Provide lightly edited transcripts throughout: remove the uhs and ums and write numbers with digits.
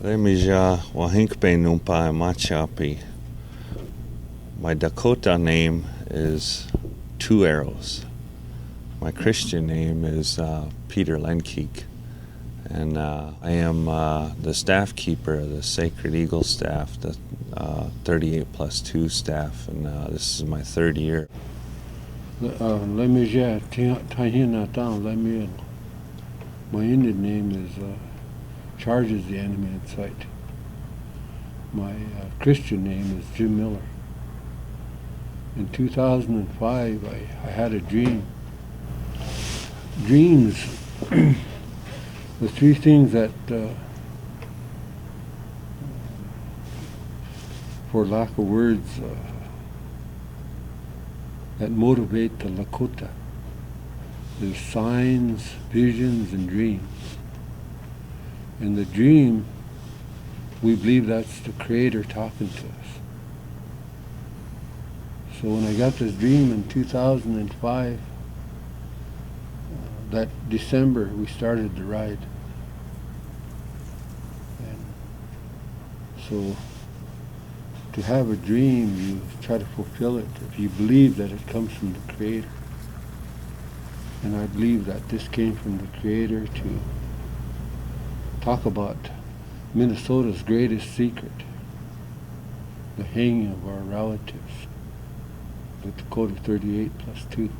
Remija wahinkpe numpa machapi. My Dakota name is Two Arrows. My Christian name is Peter Lenkeek. And I am the staff keeper of the Sacred Eagle staff, the 38+2 staff, and this is my third year. My Indian name is Charges the Enemy in Sight. My Christian name is Jim Miller. In 2005, I had a dream. Dreams, the three things that, for lack of words, that motivate the Lakota. There's signs, visions, and dreams. In the dream, we believe that's the Creator talking to us. So when I got this dream in 2005, that December, we started the ride. And so to have a dream, you try to fulfill it if you believe that it comes from the Creator. And I believe that this came from the Creator to talk about Minnesota's greatest secret, the hanging of our relatives, the Dakota 38+2.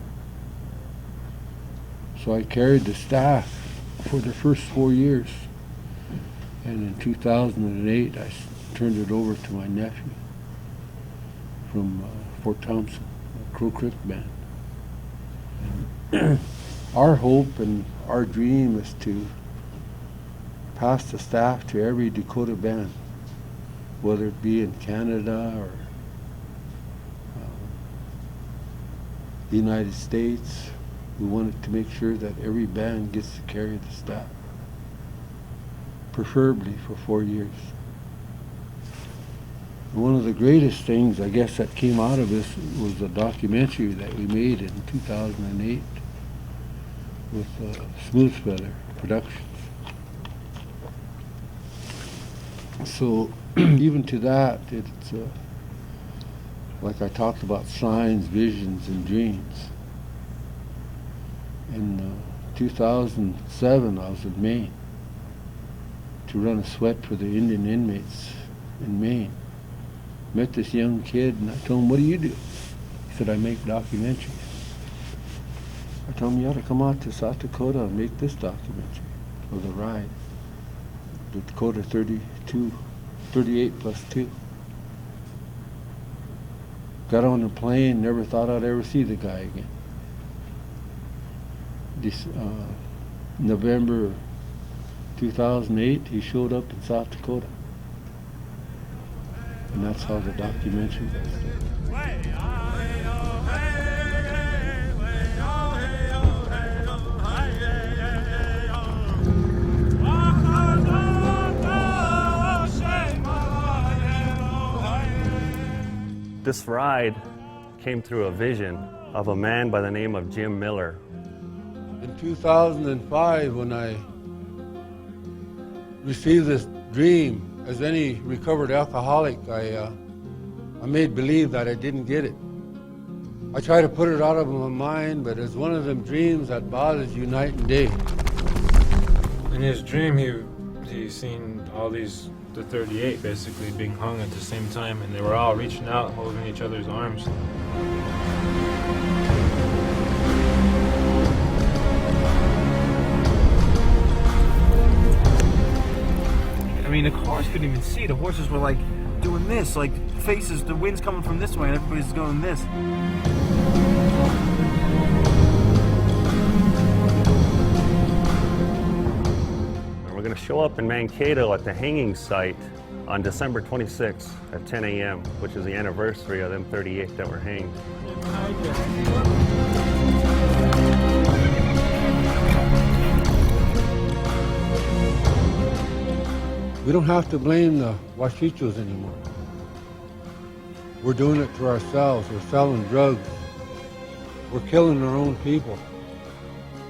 So I carried the staff for the first 4 years, and in 2008 I turned it over to my nephew from Fort Thompson, Crow Creek Band. And our hope and our dream is to pass the staff to every Dakota band, whether it be in Canada or the United States. We wanted to make sure that every band gets to carry the staff, preferably for 4 years. And one of the greatest things, I guess, that came out of this was a documentary that we made in 2008 with Smooth Feather Productions. So even to that, it's like I talked about signs, visions, and dreams. In 2007, I was in Maine to run a sweat for the Indian inmates in Maine. Met this young kid, and I told him, "What do you do?" He said, "I make documentaries." I told him, "You ought to come out to South Dakota and make this documentary of the ride, the Dakota 38+2. Got on a plane, never thought I'd ever see the guy again. This November 2008, he showed up in South Dakota. And that's how the documentary got started. This ride came through a vision of a man by the name of Jim Miller. In 2005, when I received this dream, as any recovered alcoholic, I made believe that I didn't get it. I tried to put it out of my mind, but it's one of them dreams that bothers you night and day. In his dream, he seen all these, the 38 basically being hung at the same time, and they were all reaching out, holding each other's arms. I mean, the cars couldn't even see. The horses were like doing going this, like faces, the wind's coming from this way and everybody's going this. And we're going to show up in Mankato at the hanging site on December 26th at 10 a.m., which is the anniversary of them 38 that were hanged. We don't have to blame the Washichos anymore. We're doing it to ourselves. We're selling drugs. We're killing our own people.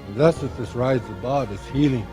And that's what this ride's about, is healing.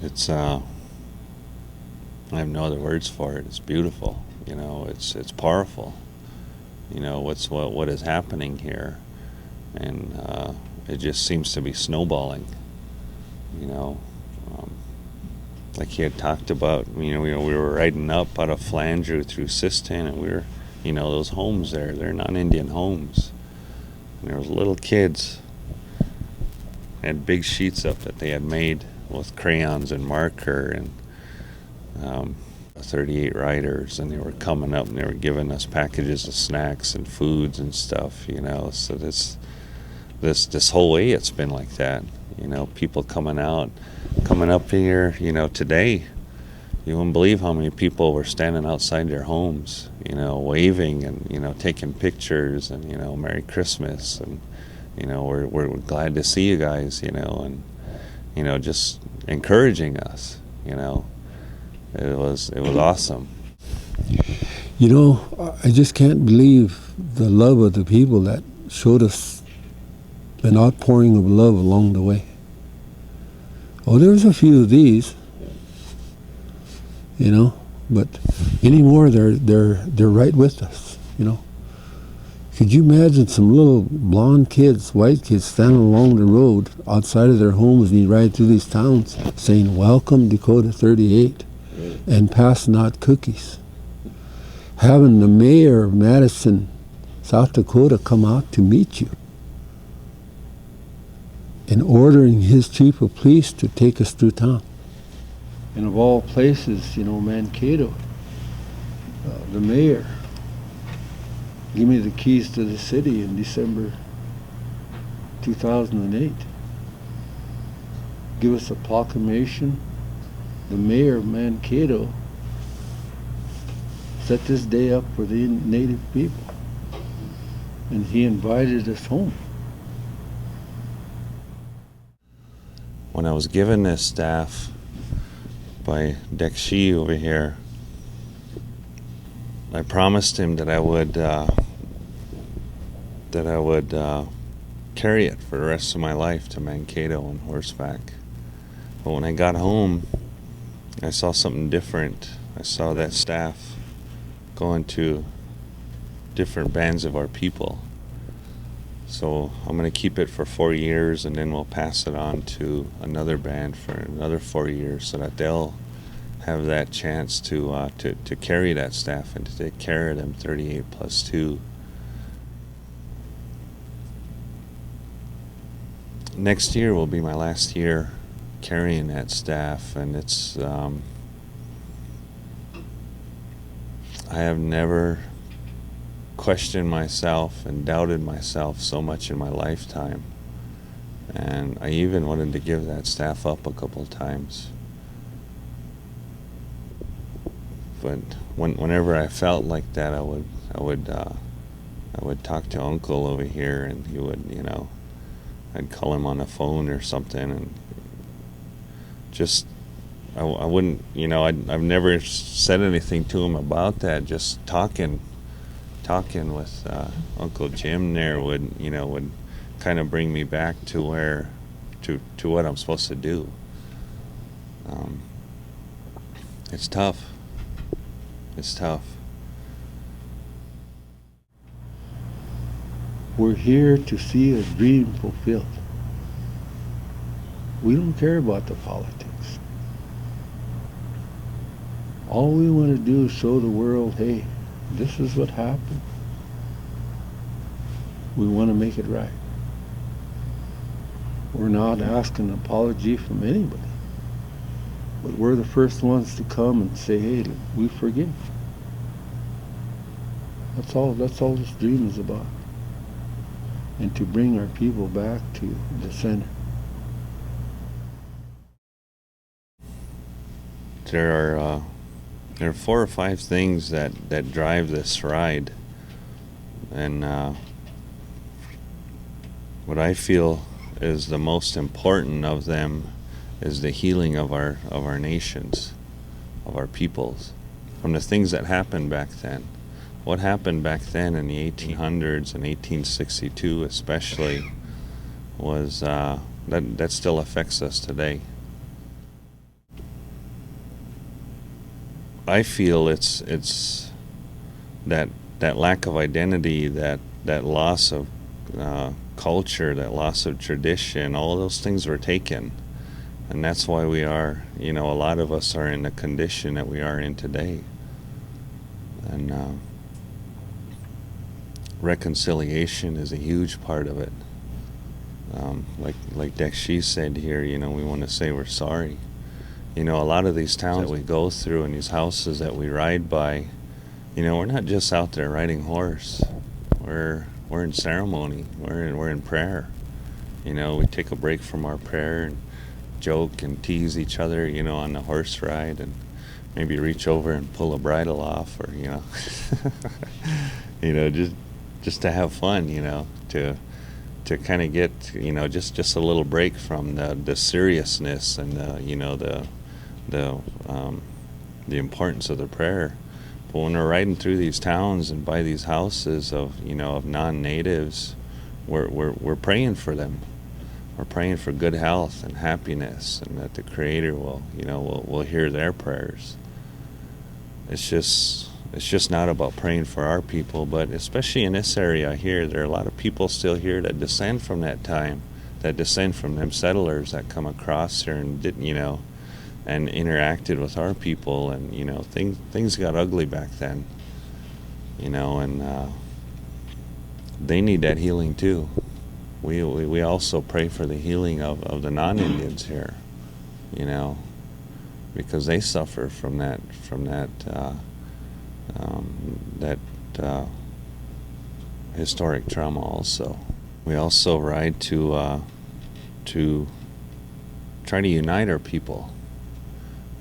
It's I have no other words for it. It's beautiful, you know. It's powerful, you know. What is happening here, and it just seems to be snowballing, you know. Like he had talked about, you know, we were riding up out of Flandreau through Sistan, and we were, you know, those homes there, they're not Indian homes. And there was little kids, had big sheets up that they had made with crayons and marker, and 38 riders, and they were coming up and they were giving us packages of snacks and foods and stuff, you know. So this whole way it's been like that, you know. People coming up here, you know. Today you wouldn't believe how many people were standing outside their homes, you know, waving and, you know, taking pictures and, you know, Merry Christmas, and, you know, we're glad to see you guys, you know, and, you know, just encouraging us, you know. It was awesome. You know, I just can't believe the love of the people that showed us an outpouring of love along the way. Oh, there's a few of these, you know, but anymore they're right with us, you know. Could you imagine some little blonde kids, white kids, standing along the road outside of their homes and you ride through these towns saying, "Welcome, Dakota 38," and passing out cookies? Having the mayor of Madison, South Dakota, come out to meet you and ordering his chief of police to take us through town. And of all places, you know, Mankato, the mayor, give me the keys to the city in December 2008. Give us a proclamation. The mayor of Mankato set this day up for the native people, and he invited us home. When I was given this staff by Dekshi over here, I promised him that I would carry it for the rest of my life to Mankato on horseback. But when I got home, I saw something different. I saw that staff going to different bands of our people. So I'm going to keep it for 4 years, and then we'll pass it on to another band for another 4 years, so that they'll have that chance to carry that staff and to take care of them 38+2. Next year will be my last year carrying that staff, and it's I have never questioned myself and doubted myself so much in my lifetime, and I even wanted to give that staff up a couple of times. But whenever I felt like that, I would talk to Uncle over here, and he would, I'd call him on the phone or something, and just I wouldn't, I've never said anything to him about that. Just talking with Uncle Jim there would kind of bring me back to what I'm supposed to do. It's tough. It's tough. We're here to see a dream fulfilled. We don't care about the politics. All we want to do is show the world, hey, this is what happened. We want to make it right. We're not asking an apology from anybody. But we're the first ones to come and say, hey, we forgive. That's all this dream is about. And to bring our people back to the center. There are 4 or 5 things that drive this ride, and what I feel is the most important of them is the healing of our nations, of our peoples, from the things that happened back then. What happened back then in the 1800s and 1862 especially was that still affects us today. I feel it's that lack of identity, that loss of culture, that loss of tradition, all those things were taken. And that's why we are, a lot of us are in the condition that we are in today. And reconciliation is a huge part of it. Like Dekshi said here, we want to say we're sorry. A lot of these towns that we go through and these houses that we ride by, we're not just out there riding horse. We're in ceremony. We're in prayer. We take a break from our prayer and joke and tease each other, on the horse ride, and maybe reach over and pull a bridle off, or just to have fun, to kind of get just a little break from the seriousness and the importance of the prayer. But when we're riding through these towns and by these houses of non-natives, we're praying for them. We're praying for good health and happiness, and that the Creator will hear their prayers. It's just not about praying for our people, but especially in this area here, there are a lot of people still here that descend from that time, that descend from them settlers that come across here and didn't, and interacted with our people, and things got ugly back then, and they need that healing too. We also pray for the healing of the non-Indians here, because they suffer from that historic trauma also. We also ride to try to unite our people.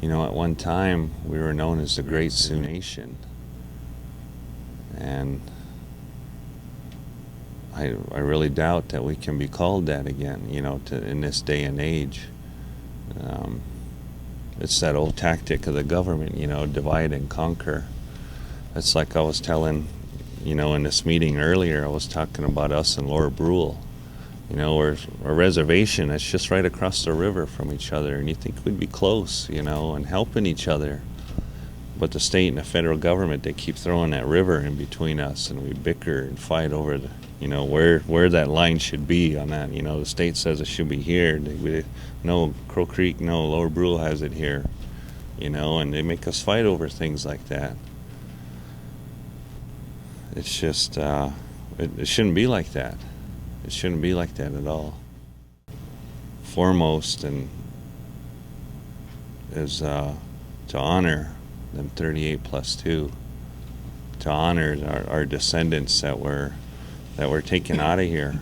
At one time we were known as the Great Sioux Nation, and I really doubt that we can be called that again, in this day and age. It's that old tactic of the government, divide and conquer. It's like I was telling, in this meeting earlier, I was talking about us and Lower Brule. We're a reservation that's just right across the river from each other, and you think we'd be close, and helping each other. But the state and the federal government, they keep throwing that river in between us, and we bicker and fight over where that line should be on that. The state says it should be here. No, Crow Creek, no, Lower Brule has it here. And they make us fight over things like that. It's just, it shouldn't be like that. It shouldn't be like that at all. Foremost is to honor them 38+2, to honor our descendants that were taken out of here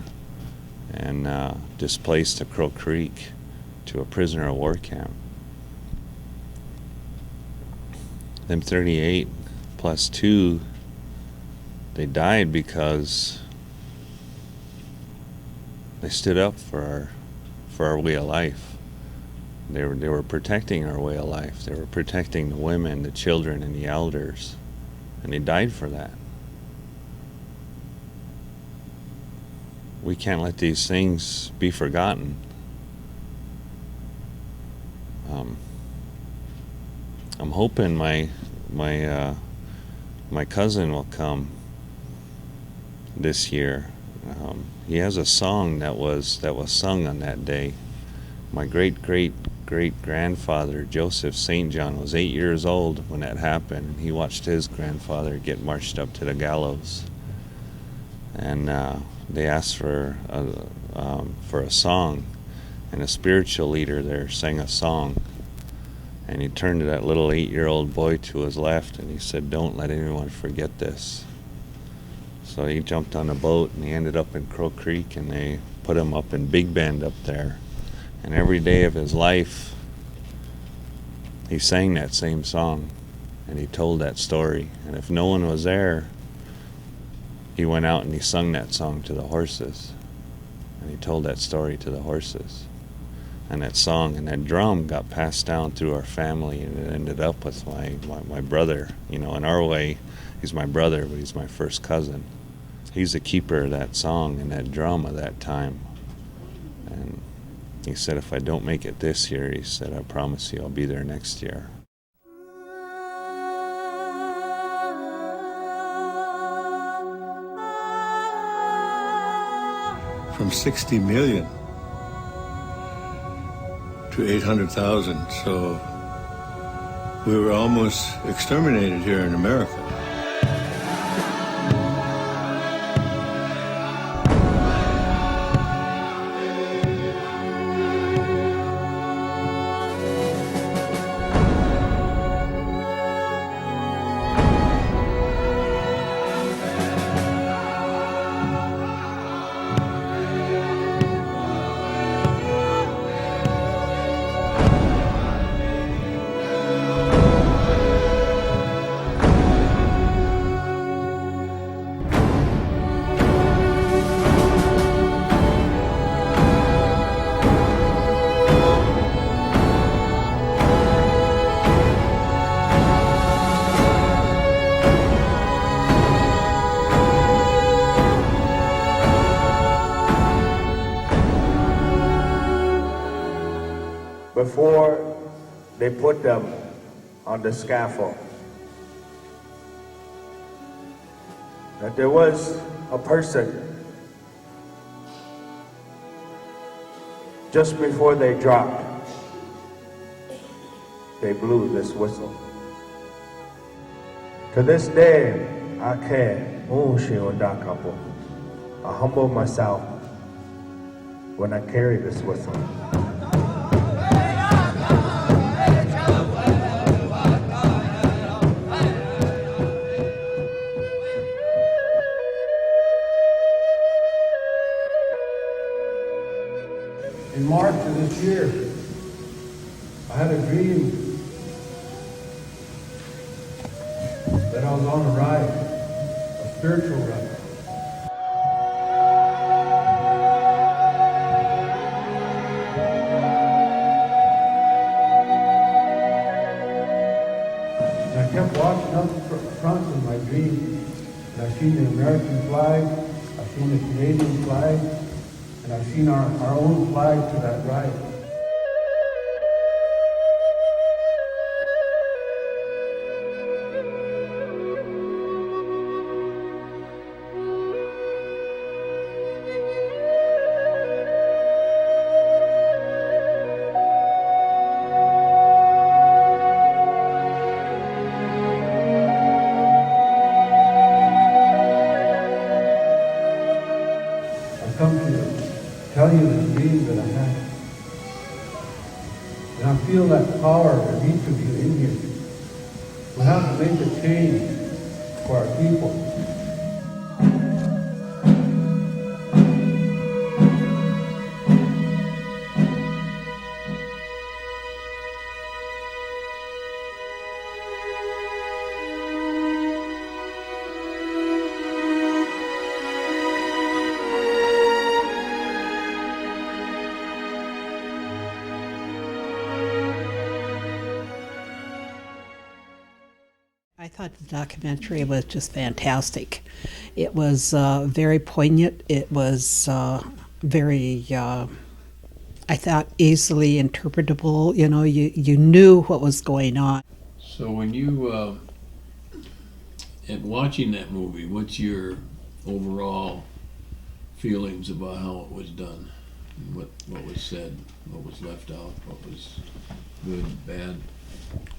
and displaced to Crow Creek, to a prisoner of war camp. them 38 plus 2, they died because they stood up for our way of life. They were protecting our way of life. They were protecting the women, the children, and the elders, and they died for that. We can't let these things be forgotten. I'm hoping my cousin will come this year. He has a song that was sung on that day. My great-great-great-grandfather, Joseph St. John, was 8 years old when that happened, and he watched his grandfather get marched up to the gallows. And they asked for a song, and a spiritual leader there sang a song. And he turned to that little 8-year-old boy to his left, and he said, "Don't let anyone forget this." So he jumped on a boat, and he ended up in Crow Creek, and they put him up in Big Bend up there. And every day of his life, he sang that same song, and he told that story. And if no one was there, he went out and he sung that song to the horses. And he told that story to the horses. And that song and that drum got passed down through our family, and it ended up with my brother. You know, in our way, he's my brother, but he's my first cousin. He's the keeper of that song and that drum of that time. And he said, if I don't make it this year, he said, I promise you I'll be there next year. From 60 million to 800,000, so we were almost exterminated here in America. Before they put them on the scaffold, that there was a person just before they dropped, they blew this whistle. To this day, I humble myself when I carry this whistle. In March of this year, I had a dream that I was on a ride, a spiritual ride. And I kept walking up front in my dream, and I seen the American flag, I seen the Canadian flag, and I've seen our own flag to that right. I've come to tell you the dream that I had. And I feel that power of each of you in here. We have to make a change for our people. I thought the documentary was just fantastic. It was very poignant. It was very, I thought, easily interpretable. You know, you knew what was going on. So when you, at watching that movie, what's your overall feelings about how it was done? What was said, what was left out, what was good, bad?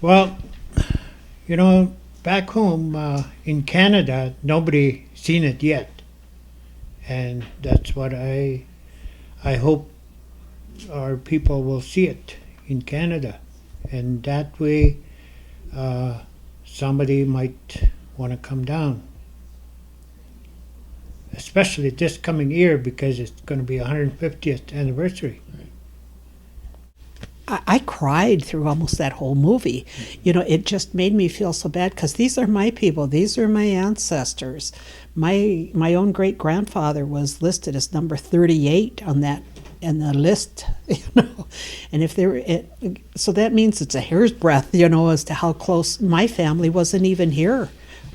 Well, you know, back home in Canada, nobody seen it yet, and that's what I hope our people will see it in Canada, and that way somebody might want to come down, especially this coming year because it's going to be 150th anniversary. I cried through almost that whole movie. You know, it just made me feel so bad because these are my people. These are my ancestors. My own great-grandfather was listed as number 38 on that in the list, you know. And if there, so that means it's a hair's breadth, you know, as to how close my family wasn't even here,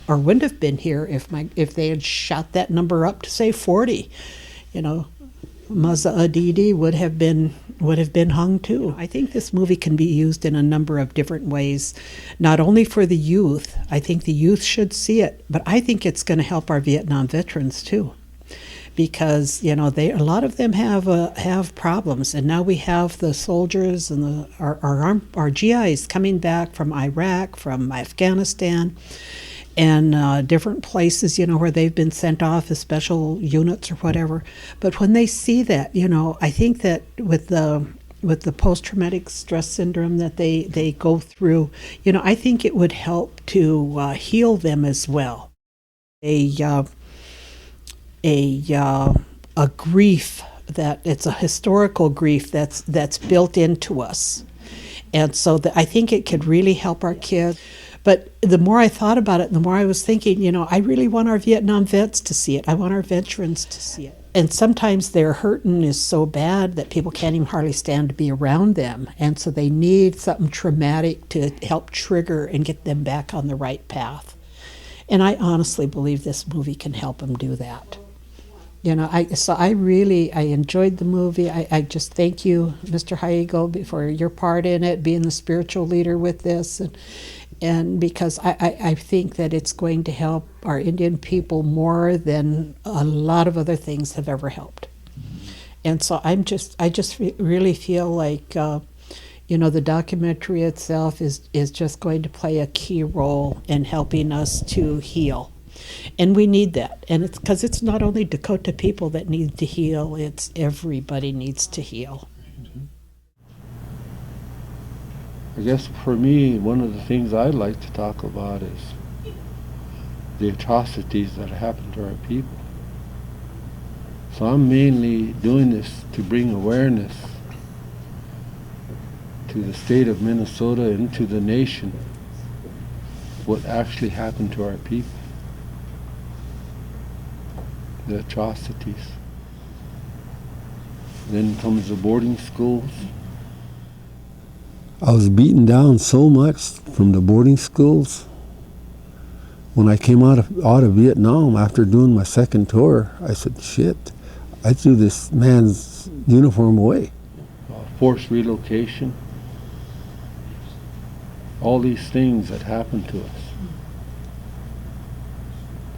or wouldn't have been here if they had shot that number up to say 40, you know. Maza Adidi would have been hung too. I think this movie can be used in a number of different ways, not only for the youth. I think the youth should see it, but I think it's going to help our Vietnam veterans too, because you know a lot of them have problems, and now we have the soldiers and our GIs coming back from Iraq, from Afghanistan, and different places, you know, where they've been sent off as special units or whatever. But when they see that, you know, I think that with the post-traumatic stress syndrome that they go through, you know, I think it would help to heal them as well. A grief that it's a historical grief that's built into us, and so I think it could really help our kids. But the more I thought about it, the more I was thinking, you know, I really want our Vietnam vets to see it. I want our veterans to see it. And sometimes their hurting is so bad that people can't even hardly stand to be around them. And so they need something traumatic to help trigger and get them back on the right path. And I honestly believe this movie can help them do that. You know, I enjoyed the movie. I just thank you, Mr. Haigo, for your part in it, being the spiritual leader with this. And because I think that it's going to help our Indian people more than a lot of other things have ever helped. And so I just really feel like, you know, the documentary itself is just going to play a key role in helping us to heal. And we need that. And it's because it's not only Dakota people that need to heal, it's everybody needs to heal. I guess for me, one of the things I'd like to talk about is the atrocities that happen to our people. So I'm mainly doing this to bring awareness to the state of Minnesota and to the nation what actually happened to our people. The atrocities. Then comes the boarding schools. I was beaten down so much from the boarding schools. When I came out of Vietnam after doing my second tour, I said, shit, I threw this man's uniform away. Forced relocation. All these things that happened to us.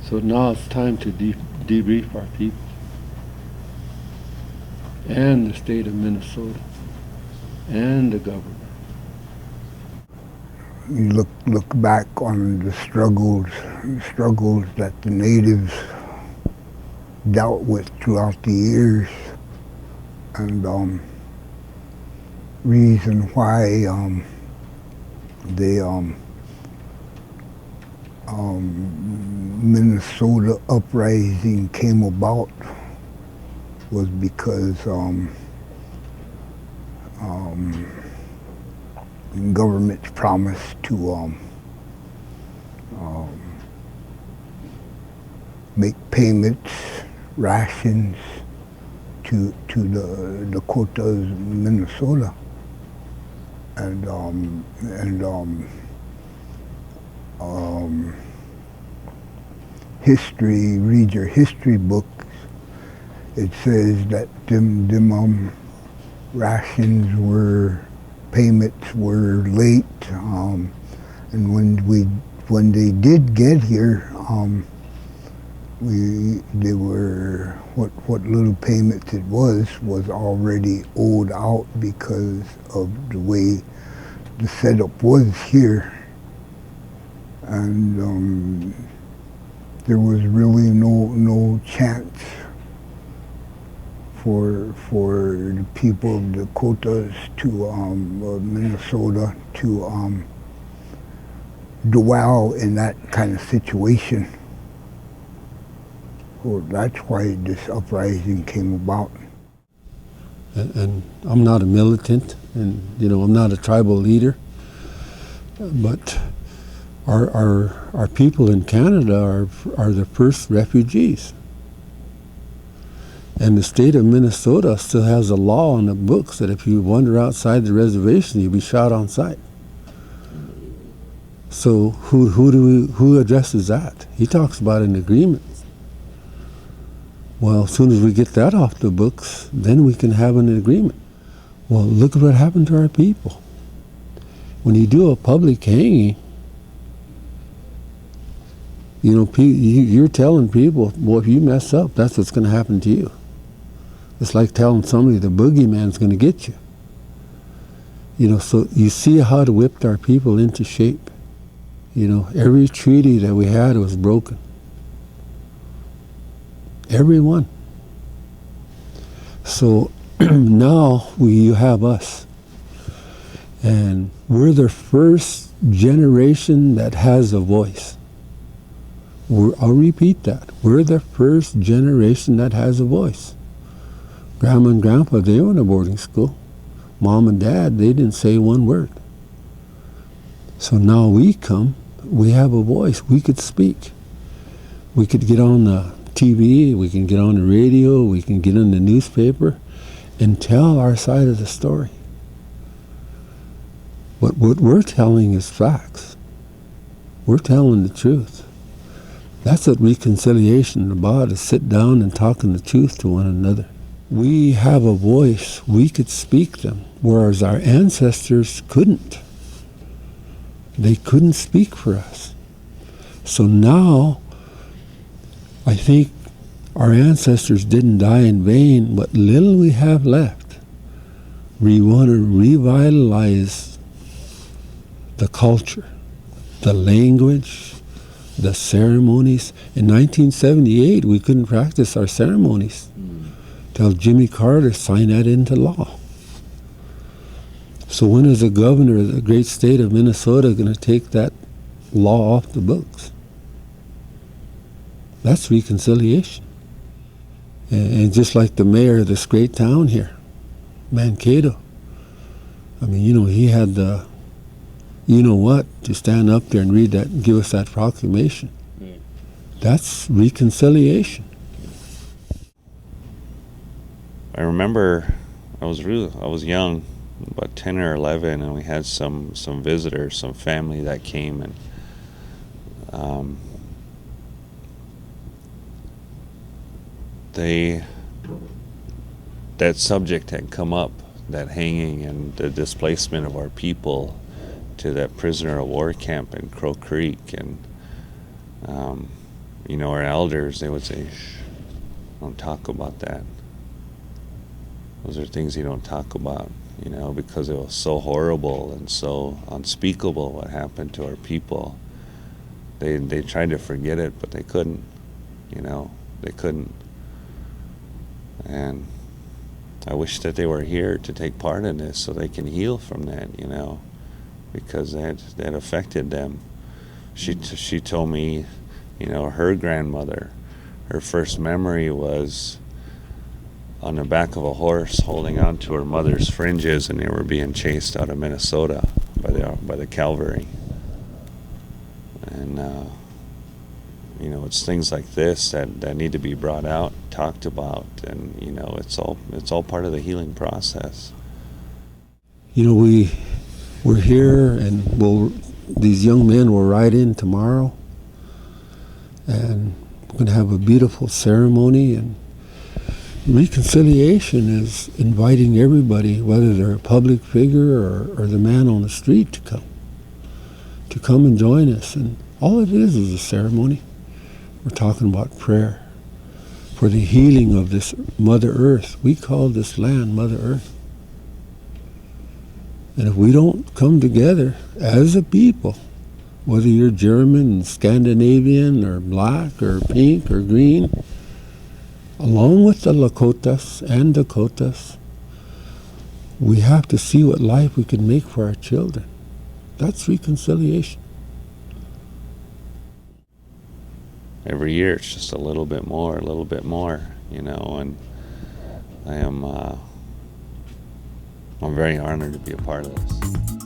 So now it's time to debrief our people and the state of Minnesota and the government. You look back on the struggles that the natives dealt with throughout the years, and reason why the Minnesota uprising came about was because government's promised to make payments, rations to the Dakotas, Minnesota, and history, read your history books, it says that them rations payments were late, and when they did get here, they were what little payments it was already owed out because of the way the setup was here, and there was really no chance for the people of the Dakotas to Minnesota to dwell in that kind of situation. So that's why this uprising came about. And I'm not a militant, and I'm not a tribal leader, but our people in Canada are the first refugees. And the state of Minnesota still has a law on the books that if you wander outside the reservation, you'll be shot on sight. So who addresses that? He talks about an agreement. Well, as soon as we get that off the books, then we can have an agreement. Well, look at what happened to our people. When you do a public hanging, you're telling people, well, if you mess up, that's what's going to happen to you. It's like telling somebody the boogeyman's going to get you. So you see how it whipped our people into shape. Every treaty that we had was broken. Every one. So now you have us. And we're the first generation that has a voice. I'll repeat that. We're the first generation that has a voice. Grandma and Grandpa, they were in a boarding school. Mom and Dad, they didn't say one word. So now we have a voice. We could speak. We could get on the TV, we can get on the radio, we can get in the newspaper and tell our side of the story. What we're telling is facts. We're telling the truth. That's what reconciliation is about, is sit down and talking the truth to one another. We have a voice, we could speak them, whereas our ancestors couldn't. They couldn't speak for us. So now, I think our ancestors didn't die in vain. What little we have left, we want to revitalize the culture, the language, the ceremonies. In 1978, we couldn't practice our ceremonies till Jimmy Carter signed that into law. So when is the governor of the great state of Minnesota going to take that law off the books? That's reconciliation. And just like the mayor of this great town here, Mankato, he had the, to stand up there and read that and give us that proclamation. That's reconciliation. I remember I was young, about 10 or 11, and we had some visitors, some family that came, and that subject had come up, that hanging and the displacement of our people to that prisoner of war camp in Crow Creek, and our elders, they would say, shh, don't talk about that. Those are things you don't talk about, because it was so horrible and so unspeakable what happened to our people. They tried to forget it, but they couldn't, they couldn't. And I wish that they were here to take part in this so they can heal from that, because that affected them. She told me, her grandmother, her first memory was on the back of a horse holding on to her mother's fringes, and they were being chased out of Minnesota by the cavalry. And it's things like this that need to be brought out, talked about, and it's all part of the healing process. We're here, and we'll these young men will ride in tomorrow, and we're going to have a beautiful ceremony. And reconciliation is inviting everybody, whether they're a public figure or the man on the street, to come and join us. And all it is a ceremony. We're talking about prayer for the healing of this Mother Earth. We call this land Mother Earth. And if we don't come together as a people, whether you're German, Scandinavian, or black, or pink, or green, along with the Lakotas and Dakotas, we have to see what life we can make for our children. That's reconciliation. Every year it's just a little bit more, you know, and I'm very honored to be a part of this.